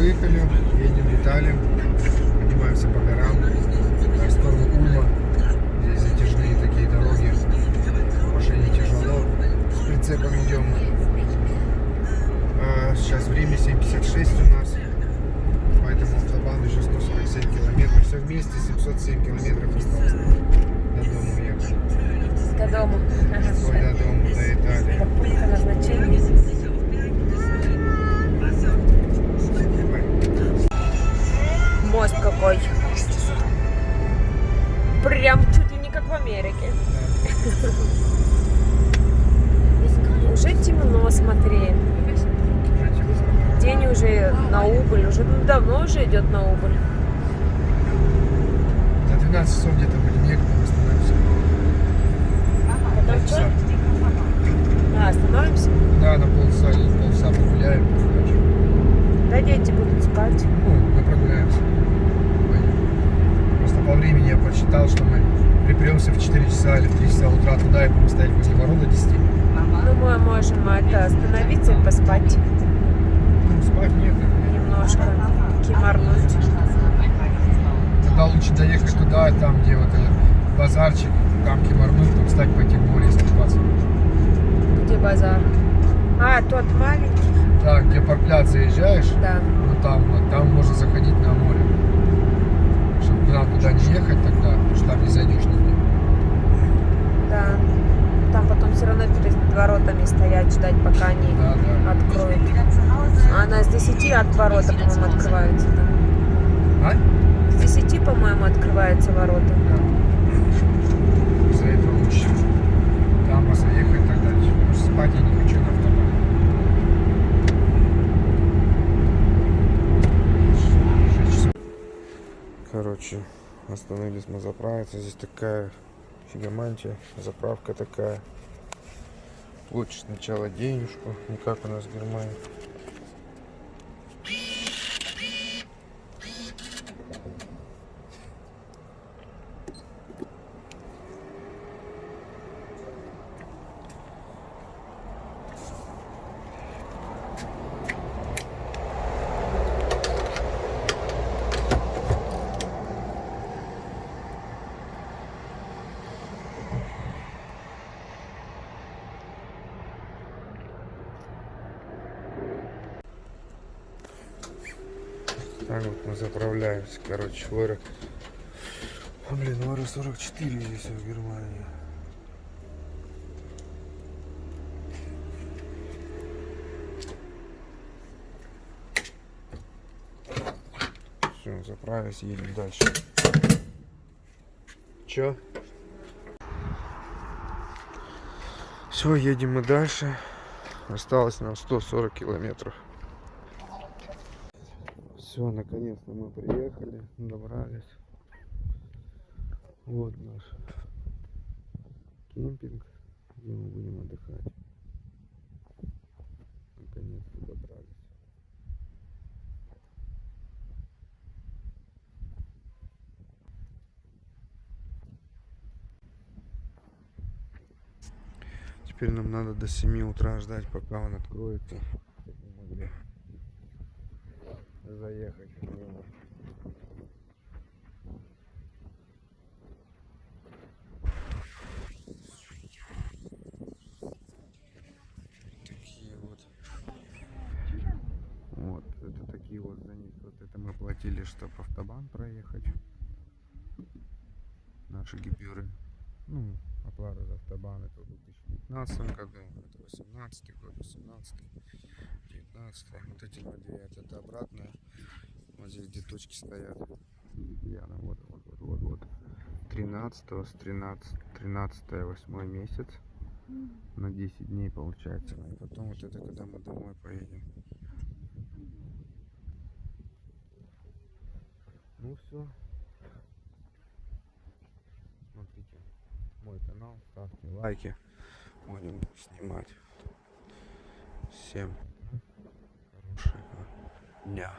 выехали, едем в Италию, поднимаемся по горам в сторону Ульма. Здесь затяжные такие дороги, в машине тяжело, с прицепом идем. Сейчас время 7:56 у нас, поэтому автобан еще 147 километров. Все вместе 707 километров осталось до дома ехать. До дома. Ой, до дома, до Италии. До пункта назначения. Мост какой. Прям чуть ли не как в Америке. Уже темно, смотри. День уже на убыль. Уже давно уже идет на убыль. До 12 часов где-то будем ехать, мы остановимся. Потом что? Остановимся? Да, на полчаса погуляем. Да, дети будут спать. Ну, мы прогуляемся. Просто по времени я посчитал, что мы припремся в 4 часа или в 3 часа утра туда и будем стоять возле ворот до 10. Ну, мы можем остановиться и поспать Ну, спать нет. немножко. Кимарнуть. Тогда лучше доехать туда, там, где вот этот базарчик, там кимарнуть, там встать, пойти в море и искупаться. Где базар? А, тот маленький? Так, где паркляд заезжаешь, Да. ну там, вот, там можно заходить на море. Чтобы к нам туда не ехать тогда, потому что там не зайдешь нигде. Да. Там потом все равно перед воротами стоять, ждать, пока они Да, да. откроют. А она с 10 от ворота, по-моему, открывается. Да? А? С 10, по-моему, открываются ворота. Да. Из-за этого лучше там заехать и так дальше. Потому что спать я не хочу на автобане. Короче, остановились мы заправиться. Здесь такая фигомантия, заправка такая. Лучше сначала денежку, не как у нас в Германии. Так вот мы заправляемся, короче, евро. Блин, евро 44 здесь в Германии. Все, заправились, едем дальше. Чё? Все, едем мы дальше. Осталось нам 140 километров. Все, наконец-то мы приехали, добрались. Вот наш кемпинг, где мы будем отдыхать. Наконец-то добрались. Теперь нам надо до 7 утра ждать, пока он откроется, чтобы мы могли заехать в него. Такие вот. Вот, это такие вот за них. Вот это мы платили, чтобы автобан проехать. Наши гибюры. Ну, оплата за автобан это в 2019 году, это 18 год, 18, 19. Вот эти вот две, это обратное. Вот здесь где точки стоят. Яна, вот. 13 с 13 8 месяц. На 10 дней получается. И потом вот это, когда мы домой поедем. Ну все. Смотрите мой канал, ставьте лайки. Будем снимать. Всем хорошего дня.